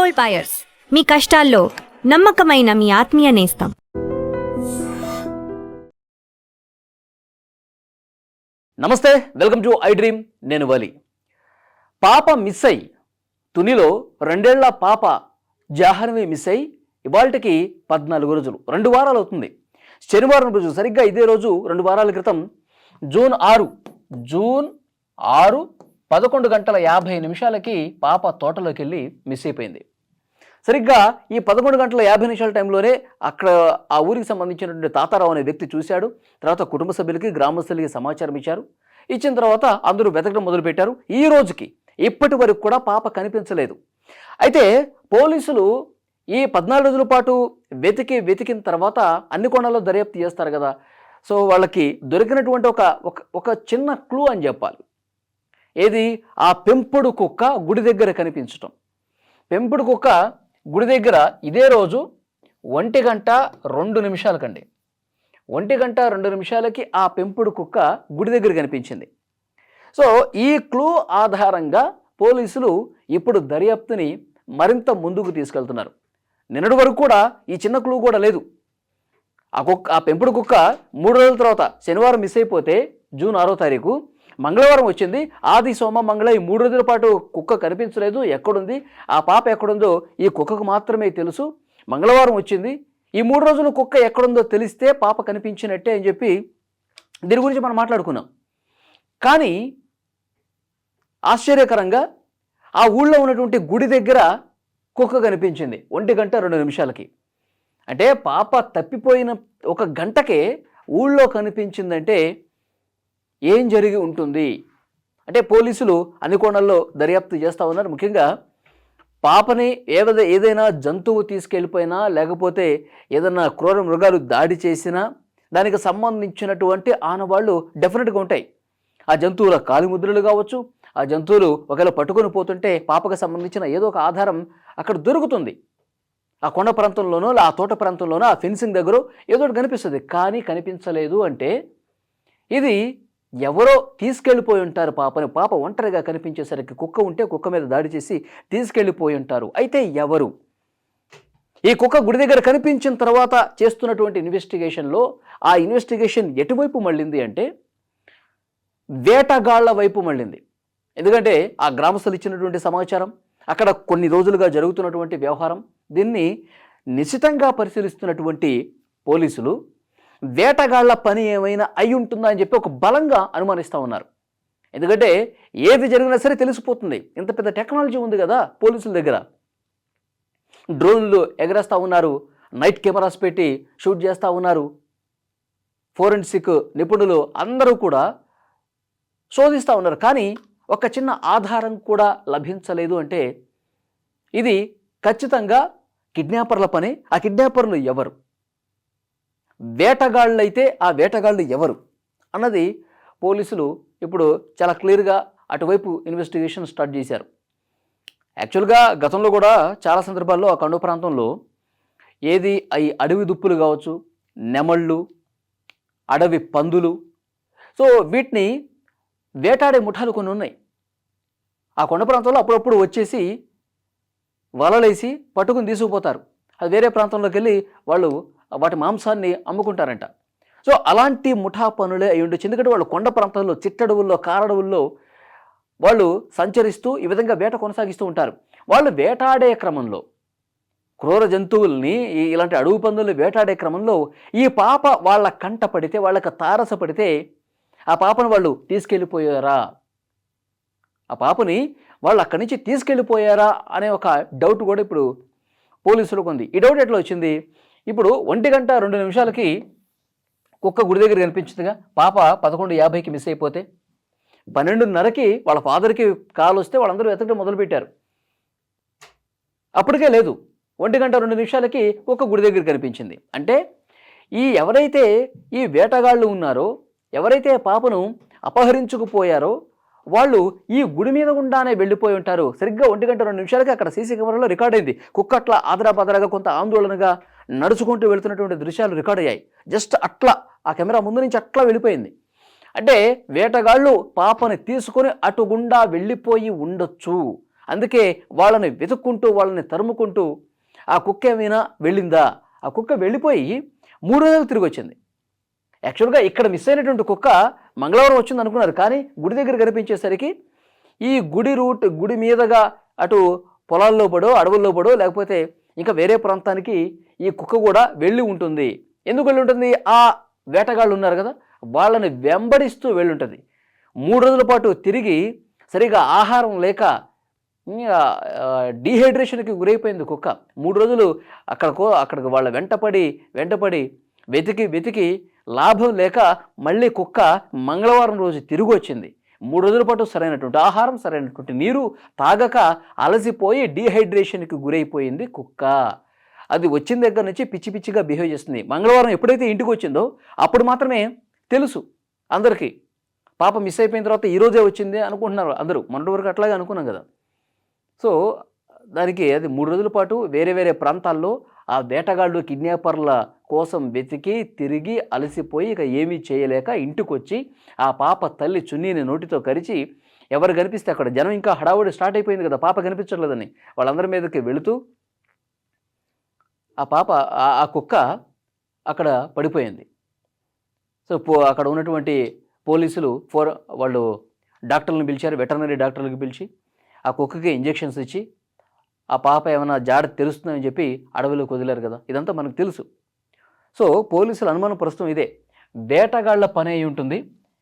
Gold buyers, మీ కష్టాల్లో నమ్మకమైన మీ ఆత్మీయ నేస్తం. నమస్తే, వెల్కమ్ టు ఐ డ్రీమ్. నేను వలి. పాప మిస్ అయ్యి తునిలో 2 ఏళ్ల పాప జాహ్నవి మిస్ అయ్యి ఇవాళకి 14 రోజులు, 2 వారాలు అవుతుంది. శనివారం రోజు, సరిగ్గా ఇదే రోజు 2 వారాల క్రితం జూన్ 6 11:50 పాప తోటలోకి వెళ్ళి మిస్ అయిపోయింది. సరిగ్గా ఈ 11:50 టైంలోనే అక్కడ ఆ ఊరికి సంబంధించినటువంటి తాతారావు అనే వ్యక్తి చూశాడు. తర్వాత కుటుంబ సభ్యులకి, గ్రామస్తులకి సమాచారం ఇచ్చారు. ఇచ్చిన తర్వాత అందరూ వెతకడం మొదలుపెట్టారు. ఈ రోజుకి ఇప్పటి వరకు కూడా పాప కనిపించలేదు. అయితే పోలీసులు ఈ 14 రోజుల పాటు వెతికిన తర్వాత అన్ని కోణాల్లో దర్యాప్తు చేస్తారు కదా. సో వాళ్ళకి దొరికినటువంటి ఒక చిన్న క్లూ అని చెప్పాలి. ఏది? ఆ పెంపుడు కుక్క గుడి దగ్గర కనిపించటం. పెంపుడు కుక్క గుడి దగ్గర ఇదే రోజు 1:02 కండి, 1:02 ఆ పెంపుడు కుక్క గుడి దగ్గర కనిపించింది. సో ఈ క్లూ ఆధారంగా పోలీసులు ఇప్పుడు దర్యాప్తుని మరింత ముందుకు తీసుకెళ్తున్నారు. నిన్నటి వరకు కూడా ఈ చిన్న క్లూ కూడా లేదు. ఆ పెంపుడు కుక్క 3 రోజుల తర్వాత శనివారం మిస్ అయిపోతే జూన్ 6వ తారీఖు మంగళవారం వచ్చింది. ఆది, సోమ, మంగళ ఈ 3 రోజుల పాటు కుక్క కనిపించలేదు. ఎక్కడుంది, ఆ పాప ఎక్కడుందో ఈ కుక్కకు మాత్రమే తెలుసు. మంగళవారం వచ్చింది. ఈ 3 రోజులు కుక్క ఎక్కడుందో తెలిస్తే పాప కనిపించినట్టే అని చెప్పి దీని గురించి మనం మాట్లాడుకున్నాం. కానీ ఆశ్చర్యకరంగా ఆ ఊళ్ళో ఉన్నటువంటి గుడి దగ్గర కుక్క కనిపించింది 1:02. అంటే పాప తప్పిపోయిన 1 గంటకే ఊళ్ళో కనిపించిందంటే ఏం జరిగి ఉంటుంది అంటే పోలీసులు అన్ని కోణాల్లో దర్యాప్తు చేస్తూ ఉన్నారు. ముఖ్యంగా పాపని ఏదైనా జంతువు తీసుకెళ్ళిపోయినా, లేకపోతే ఏదైనా క్రూర మృగాలు దాడి చేసినా దానికి సంబంధించినటువంటి ఆనవాళ్ళు డెఫినెట్గా ఉంటాయి. ఆ జంతువుల కాలిముద్రలు కావచ్చు, ఆ జంతువులు ఒకవేళ పట్టుకొని పోతుంటే పాపకు సంబంధించిన ఏదో ఒక ఆధారం అక్కడ దొరుకుతుంది. ఆ కొండ ప్రాంతంలోనో, ఆ తోట ప్రాంతంలోనో, ఆ ఫెన్సింగ్ దగ్గర ఏదో ఒకటి కనిపిస్తుంది. కానీ కనిపించలేదు అంటే ఇది ఎవరో తీసుకెళ్ళిపోయి ఉంటారు పాపని. పాప ఒంటరిగా కనిపించేసరికి కుక్క ఉంటే కుక్క మీద దాడి చేసి తీసుకెళ్ళిపోయి ఉంటారు. అయితే ఎవరు? ఈ కుక్క గుడి దగ్గర కనిపించిన తర్వాత చేస్తున్నటువంటి ఇన్వెస్టిగేషన్లో ఆ ఇన్వెస్టిగేషన్ ఎటువైపు మళ్ళింది అంటే వేటగాళ్ల వైపు మళ్ళింది. ఎందుకంటే ఆ గ్రామస్తులు ఇచ్చినటువంటి సమాచారం, అక్కడ కొన్ని రోజులుగా జరుగుతున్నటువంటి వ్యవహారం, దీన్ని నిశితంగా పరిశీలిస్తున్నటువంటి పోలీసులు వేటగాళ్ల పని ఏమైనా అయి ఉంటుందా అని చెప్పి ఒక బలంగా అనుమానిస్తూ ఉన్నారు. ఎందుకంటే ఏది జరిగినా సరే తెలిసిపోతుంది. ఇంత పెద్ద టెక్నాలజీ ఉంది కదా పోలీసుల దగ్గర. డ్రోన్లు ఎగరేస్తూ ఉన్నారు, నైట్ కెమెరాస్ పెట్టి షూట్ చేస్తూ ఉన్నారు. ఫోరెన్సిక్ నిపుణులు అందరూ కూడా శోధిస్తూ ఉన్నారు. కానీ ఒక చిన్న ఆధారం కూడా లభించలేదు అంటే ఇది ఖచ్చితంగా కిడ్నాపర్ల పని. ఆ కిడ్నాపర్లు ఎవరు, వేటగాళ్ళు అయితే ఆ వేటగాళ్ళు ఎవరు అన్నది పోలీసులు ఇప్పుడు చాలా క్లియర్గా అటువైపు ఇన్వెస్టిగేషన్ స్టార్ట్ చేశారు. యాక్చువల్గా గతంలో కూడా చాలా సందర్భాల్లో ఆ కొండ ప్రాంతంలో ఏది ఈ అడవి దుప్పులు కావచ్చు, నెమళ్ళు, అడవి పందులు, సో వీటిని వేటాడే ముఠాలు కొన్ని ఉన్నాయి. ఆ కొండ ప్రాంతంలో అప్పుడప్పుడు వచ్చేసి వలలేసి పట్టుకుని తీసుకుపోతారు. అది వేరే ప్రాంతంలోకి వెళ్ళి వాళ్ళు వాటి మాంసాన్ని అమ్ముకుంటారంట. సో అలాంటి ముఠా పనులే అయి ఉండొచ్చు. ఎందుకంటే వాళ్ళు కొండ ప్రాంతాల్లో, చిట్టడవుల్లో, కారడవుల్లో వాళ్ళు సంచరిస్తూ ఈ విధంగా వేట కొనసాగిస్తూ ఉంటారు. వాళ్ళు వేటాడే క్రమంలో క్రూర జంతువుల్ని, ఇలాంటి అడవి పందుల్ని వేటాడే క్రమంలో ఈ పాప వాళ్ళ కంట పడితే, వాళ్ళకి తారసపడితే ఆ పాపను వాళ్ళు తీసుకెళ్ళిపోయారా, ఆ పాపని వాళ్ళు అక్కడి నుంచి తీసుకెళ్ళిపోయారా అనే ఒక డౌట్ కూడా ఇప్పుడు పోలీసులకు ఉంది. ఈ డౌట్ ఎట్లా వచ్చింది? ఇప్పుడు 1:02 కుక్క గుడి దగ్గర కనిపించిందిగా. పాప 11:50 మిస్ అయిపోతే 12:30 వాళ్ళ ఫాదర్కి కాల్ వస్తే వాళ్ళందరూ వెతకడం మొదలుపెట్టారు. అప్పటికే లేదు. 1:02 కుక్క గుడి దగ్గర కనిపించింది. అంటే ఎవరైతే ఈ వేటగాళ్ళు ఉన్నారో, ఎవరైతే పాపను అపహరించుకుపోయారో వాళ్ళు ఈ గుడి మీద గుండానే వెళ్ళిపోయి ఉంటారు. సరిగ్గా 1:02 అక్కడ సీసీ కెమెరాలో రికార్డ్ అయింది. కుక్క అట్లా ఆదరాబాదరాగా కొంత ఆందోళనగా నడుచుకుంటూ వెళ్తున్నటువంటి దృశ్యాలు రికార్డ్ అయ్యాయి. జస్ట్ అట్లా ఆ కెమెరా ముందు నుంచి అట్లా వెళ్ళిపోయింది. అంటే వేటగాళ్ళు పాపని తీసుకొని అటు గుండా వెళ్ళిపోయి ఉండొచ్చు అందుకే వాళ్ళని వెతుక్కుంటూ వాళ్ళని తరుముకుంటూ ఆ కుక్క ఏమైనా వెళ్ళిందా, ఆ కుక్క వెళ్ళిపోయి 3 రోజులు తిరిగి వచ్చింది. యాక్చువల్గా ఇక్కడ మిస్ అయినటువంటి కుక్క మంగళవారం వచ్చింది అనుకున్నారు, కానీ గుడి దగ్గర కనిపించేసరికి ఈ గుడి మీదగా అటు పొలాల్లో పడో అడవుల్లో పడో లేకపోతే ఇంకా వేరే ప్రాంతానికి ఈ కుక్క కూడా వెళ్ళి ఉంటుంది. ఎందుకు వెళ్ళి ఉంటుంది? ఆ వేటగాళ్ళు ఉన్నారు కదా, వాళ్ళని వెంబడిస్తూ వెళ్ళుంటుంది. 3 రోజుల పాటు తిరిగి సరిగా ఆహారం లేక డీహైడ్రేషన్కి గురైపోయింది కుక్క. 3 రోజులు అక్కడికి వాళ్ళ వెంటపడి వెతికి లాభం లేక మళ్ళీ కుక్క మంగళవారం రోజు తిరిగి వచ్చింది. 3 రోజుల పాటు సరైనటువంటి ఆహారం, సరైనటువంటి నీరు తాగక అలసిపోయి డీహైడ్రేషన్కి గురైపోయింది కుక్క. అది వచ్చిన దగ్గర నుంచి పిచ్చి పిచ్చిగా బిహేవ్ చేస్తుంది. మంగళవారం ఎప్పుడైతే ఇంటికి వచ్చిందో అప్పుడు మాత్రమే తెలుసు అందరికీ, పాప మిస్ అయిపోయిన తర్వాత ఈరోజే వచ్చింది అనుకుంటున్నారు అందరూ. మొన్నటి వరకు అట్లాగే అనుకున్నాం కదా. సో దానికి అది 3 రోజుల పాటు వేరే వేరే ప్రాంతాల్లో ఆ వేటగాళ్ళు కిడ్నాపర్ల కోసం వెతికి తిరిగి అలసిపోయి ఇక ఏమీ చేయలేక ఇంటికొచ్చి ఆ పాప తల్లి చున్నీని నోటితో కరిచి, ఎవరు కనిపిస్తే అక్కడ జనం ఇంకా హడావుడి స్టార్ట్ అయిపోయింది కదా, పాప కనిపించట్లేదని వాళ్ళందరి మీదకి వెళుతూ ఆ పాప ఆ కుక్క అక్కడ పడిపోయింది. సో అక్కడ ఉన్నటువంటి పోలీసులు వాళ్ళు డాక్టర్లను పిలిచారు, వెటర్నరీ డాక్టర్లకు పిలిచి ఆ కుక్కకి ఇంజెక్షన్స్ ఇచ్చి ఆ పాప ఏమైనా జాడ తెలుస్తుందని చెప్పి అడవిలోకి వదిలేరు కదా. ఇదంతా మనకు తెలుసు. సో పోలీసుల అనుమానం ప్రస్తుతం ఇదే, వేటగాళ్ల పని అయి ఉంటుంది.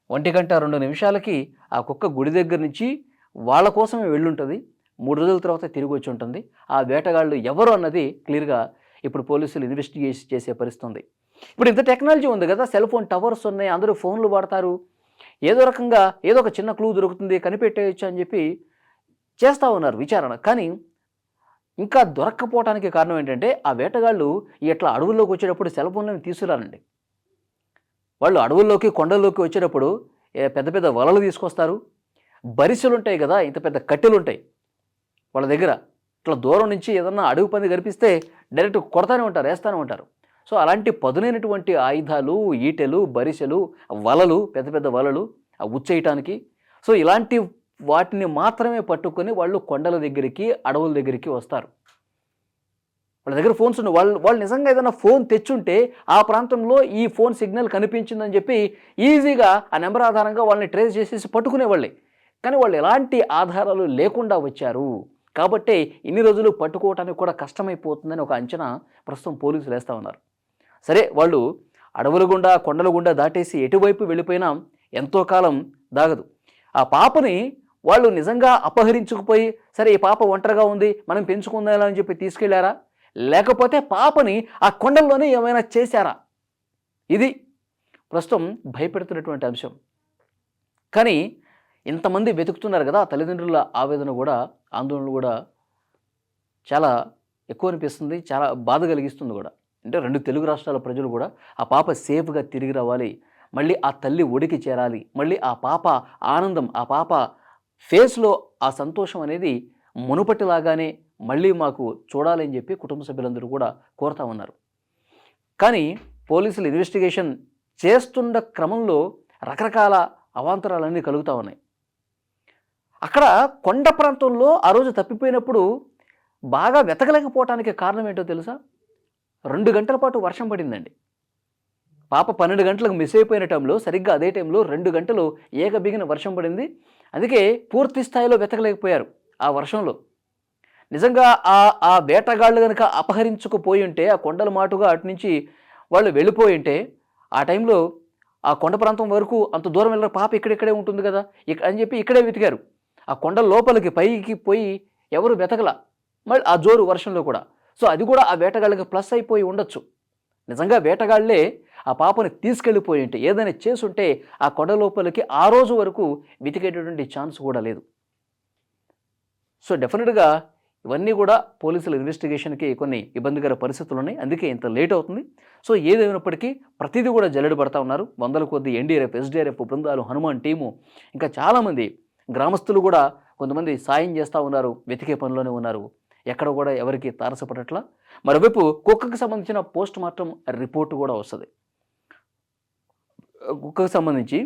1:02 ఆ కుక్క గుడి దగ్గర నుంచి వాళ్ళ కోసమే వెళ్ళుంటుంది. 3 రోజుల తర్వాత తిరిగి వచ్చి ఉంటుంది. ఆ వేటగాళ్ళు ఎవరు అన్నది క్లియర్గా ఇప్పుడు పోలీసులు ఇన్వెస్టిగేషన్ చేసే పరిస్థితి ఉంది. ఇప్పుడు ఇంత టెక్నాలజీ ఉంది కదా, సెల్ ఫోన్ టవర్స్ ఉన్నాయి, అందరూ ఫోన్లు వాడతారు, ఏదో రకంగా ఏదో ఒక చిన్న క్లూ దొరుకుతుంది, కనిపెట్టేయచ్చు అని చెప్పి చేస్తూ ఉన్నారు విచారణ. కానీ ఇంకా దొరక్కపోవడానికి కారణం ఏంటంటే ఆ వేటగాళ్ళు ఇట్లా అడవుల్లోకి వచ్చేటప్పుడు సెల్ ఫోన్లను తీసుకురారండి. వాళ్ళు అడవుల్లోకి కొండల్లోకి వచ్చేటప్పుడు పెద్ద పెద్ద వలలు తీసుకొస్తారు, బరిసెలు ఉంటాయి కదా, ఇంత పెద్ద కట్టెలు ఉంటాయి వాళ్ళ దగ్గర. ఇట్లా దూరం నుంచి ఏదన్నా అడవి పంది కనిపిస్తే డైరెక్ట్ కొడతానే ఉంటారు, వేస్తూనే ఉంటారు. సో అలాంటి పదునైనటువంటి ఆయుధాలు, ఈటెలు, బరిసెలు, వలలు, పెద్ద పెద్ద వలలు ఉచ్చేయటానికి, సో ఇలాంటి వాటిని మాత్రమే పట్టుకొని వాళ్ళు కొండల దగ్గరికి, అడవుల దగ్గరికి వస్తారు. వాళ్ళ దగ్గర ఫోన్స్ ఉన్నాయి. వాళ్ళు నిజంగా ఏదైనా ఫోన్ తెచ్చుంటే ఆ ప్రాంతంలో ఈ ఫోన్ సిగ్నల్ కనిపించిందని చెప్పి ఈజీగా ఆ నెంబర్ ఆధారంగా వాళ్ళని ట్రేస్ చేసేసి పట్టుకునేవాళ్ళే. కానీ వాళ్ళు ఎలాంటి ఆధారాలు లేకుండా వచ్చారు కాబట్టి ఇన్ని రోజులు పట్టుకోవటానికి కూడా కష్టమైపోతుందని ఒక అంచనా ప్రస్తుతం పోలీసులు వేస్తూ ఉన్నారు. సరే, వాళ్ళు అడవుల గుండా, కొండల గుండా దాటేసి ఎటువైపు వెళ్ళిపోయినా ఎంతో కాలం దాగదు. ఆ పాపని వాళ్ళు నిజంగా అపహరించుకుపోయి, సరే ఈ పాప ఒంటరిగా ఉంది మనం పెంచుకుందాం అని చెప్పి తీసుకెళ్లారా, లేకపోతే పాపని ఆ కొండల్లోనే ఏమైనా చేశారా? ఇది ప్రస్తుతం భయపెడుతున్నటువంటి అంశం. కానీ ఇంతమంది వెతుకుతున్నారు కదా, తల్లిదండ్రుల ఆవేదన కూడా, ఆందోళన కూడా చాలా ఎక్కువ అనిపిస్తుంది, చాలా బాధ కలిగిస్తుంది కూడా. అంటే 2 తెలుగు రాష్ట్రాల ప్రజలు కూడా ఆ పాప సేఫ్గా తిరిగి రావాలి, మళ్ళీ ఆ తల్లి ఒడికి చేరాలి, మళ్ళీ ఆ పాప ఆనందం, ఆ పాప ఫేస్లో ఆ సంతోషం అనేది మునుపటిలాగానే మళ్ళీ మాకు చూడాలని చెప్పి కుటుంబ సభ్యులందరూ కూడా కోరుతా ఉన్నారు. కానీ పోలీసులు ఇన్వెస్టిగేషన్ చేస్తున్న క్రమంలో రకరకాల అవాంతరాలన్నీ కలుగుతూ ఉన్నాయి. అక్కడ కొండ ప్రాంతంలో ఆ రోజు తప్పిపోయినప్పుడు బాగా వెతకలేకపోవటానికి కారణం ఏంటో తెలుసా? 2 గంటల పాటు వర్షం పడిందండి. పాప 12 గంటలకు మిస్ అయిపోయిన టైంలో, సరిగ్గా అదే టైంలో 2 గంటలు ఏకబిగిన వర్షం పడింది. అందుకే పూర్తి స్థాయిలో వెతకలేకపోయారు ఆ వర్షంలో. నిజంగా ఆ వేటగాళ్ళు కనుక అపహరించుకుపోయి ఉంటే, ఆ కొండల మాటుగా అటు నుంచి వాళ్ళు వెళ్ళిపోయి ఉంటే, ఆ టైంలో ఆ కొండ ప్రాంతం వరకు అంత దూరం వెళ్ళిన పాప ఇక్కడే ఉంటుంది కదా అని చెప్పి ఇక్కడే వెతికారు. ఆ కొండ లోపలికి పైకి పోయి ఎవరు వెతకల, మళ్ళీ ఆ జోరు వర్షంలో కూడా. సో అది కూడా ఆ వేటగాళ్ళకి ప్లస్ అయిపోయి ఉండొచ్చు. నిజంగా వేటగాళ్లే ఆ పాపని తీసుకెళ్ళిపోయి ఉంటే, ఏదైనా చేసుంటే ఆ కొండ లోపలికి ఆ రోజు వరకు వెతికేటటువంటి ఛాన్స్ కూడా లేదు. సో డెఫినెట్గా ఇవన్నీ కూడా పోలీసుల ఇన్వెస్టిగేషన్కి కొన్ని ఇబ్బందికర పరిస్థితులు ఉన్నాయి, అందుకే ఇంత లేట్ అవుతుంది. సో ఏదైనప్పటికీ ప్రతిదీ కూడా జల్లెడ పడతా ఉన్నారు. 100ల కొద్ది ఎన్డీఆర్ఎఫ్, ఎస్డీఆర్ఎఫ్ బృందాలు, హనుమాన్ టీము, ఇంకా చాలామంది గ్రామస్తులు కూడా కొంతమంది సాయం చేస్తూ ఉన్నారు, వెతికే పనిలోనే ఉన్నారు. ఎక్కడ కూడా ఎవరికి తారసపడట్లా. మరోవైపు కుక్కకు సంబంధించిన పోస్ట్ మార్టం రిపోర్టు కూడా వస్తుంది. కుక్కకు సంబంధించి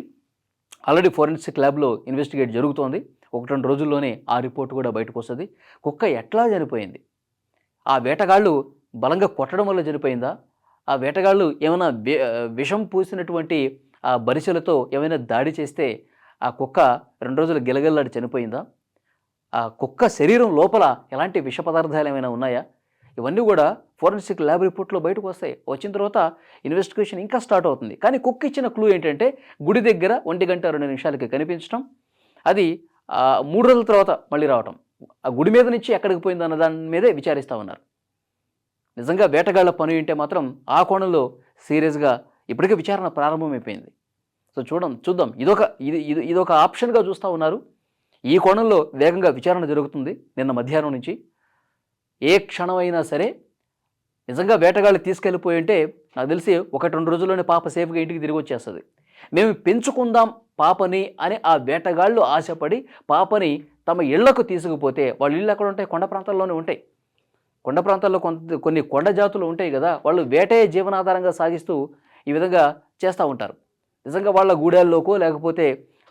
ఆల్రెడీ ఫోరెన్సిక్ ల్యాబ్లో ఇన్వెస్టిగేట్ జరుగుతోంది. 1-2 రోజుల్లోనే ఆ రిపోర్ట్ కూడా బయటకు వస్తుంది. కుక్క ఎట్లా చనిపోయింది? ఆ వేటగాళ్ళు బలంగా కొట్టడం వల్ల చనిపోయిందా? ఆ వేటగాళ్ళు ఏమైనా విషం పూసినటువంటి ఆ బరిసెలతో ఏమైనా దాడి చేస్తే ఆ కుక్క 2 రోజులు గిలగిల్లాడి చనిపోయిందా? ఆ కుక్క శరీరం లోపల ఎలాంటి విష పదార్థాలు ఏమైనా ఉన్నాయా? ఇవన్నీ కూడా ఫోరెన్సిక్ ల్యాబ్ రిపోర్ట్‌లో బయటకు వస్తాయి. వచ్చిన తర్వాత ఇన్వెస్టిగేషన్ ఇంకా స్టార్ట్ అవుతుంది. కానీ కుక్క ఇచ్చిన క్లూ ఏంటంటే గుడి దగ్గర 1:02 కనిపించడం. అది 3 రోజుల తర్వాత మళ్ళీ రావటం. ఆ గుడి మీద నుంచి ఎక్కడికి పోయిందన్న దాని మీదే విచారిస్తా ఉన్నారు. నిజంగా వేటగాళ్ళ పని ఏంటే మాత్రం ఆ కోణంలో సీరియస్‌గా ఇప్పటికే విచారణ ప్రారంభమైపోయింది. సో చూద్దాం. ఇదొక ఆప్షన్‌గా చూస్తా ఉన్నారు. ఈ కోణంలో వేగంగా విచారణ జరుగుతుంది నిన్న మధ్యాహ్నం నుంచి. ఏ క్షణమైనా సరే నిజంగా వేటగాళ్ళు తీసుకెళ్ళిపోయుంటే నాకు తెలిసి 1-2 రోజుల్లోనే పాప సేఫ్‌గా ఇంటికి తిరిగొచ్చేస్తది. మేము పెంచుకుందాం పాపని అని ఆ వేటగాళ్ళు ఆశపడి పాపని తమ ఇళ్లకు తీసుకుపోతే వాళ్ళ ఇళ్ళు ఎక్కడుంటాయి? కొండ ప్రాంతాల్లోనే ఉంటాయి. కొండ ప్రాంతాల్లో కొన్ని కొండ జాతులు ఉంటాయి గదా! వాళ్ళు వేటే జీవనాధారంగా సాగిస్తూ ఈ విధంగా చేస్తా ఉంటారు. నిజంగా వాళ్ళ గూడాల్లోకో లేకపోతే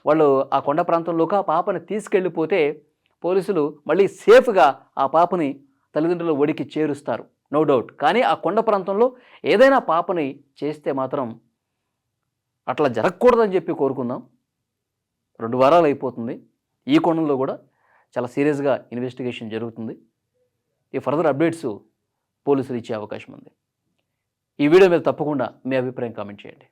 వాళ్ళు ఆ కొండ ప్రాంతంలోకో ఆ పాపని తీసుకెళ్ళిపోతే పోలీసులు మళ్ళీ సేఫ్‌గా ఆ పాపని తల్లిదండ్రుల ఒడికి చేరుస్తారు. No doubt. కానీ ఆ కొండ ప్రాంతంలో ఏదైనా పాపని చేస్తే మాత్రం అట్లా జరగకూడదని చెప్పి కోరుకుందాం. 2 వారాలు అయిపోతుంది. ఈ కోణంలో గూడా చాలా సీరియస్‌గా ఇన్వెస్టిగేషన్ జరుగుతుంది. ఈ ఫర్దర్ అప్డేట్స్ పోలీసులు ఇచ్చే అవకాశం ఉంది. ఈ వీడియో మీద తప్పకుండా మీ అభిప్రాయం కామెంట్ చేయండి.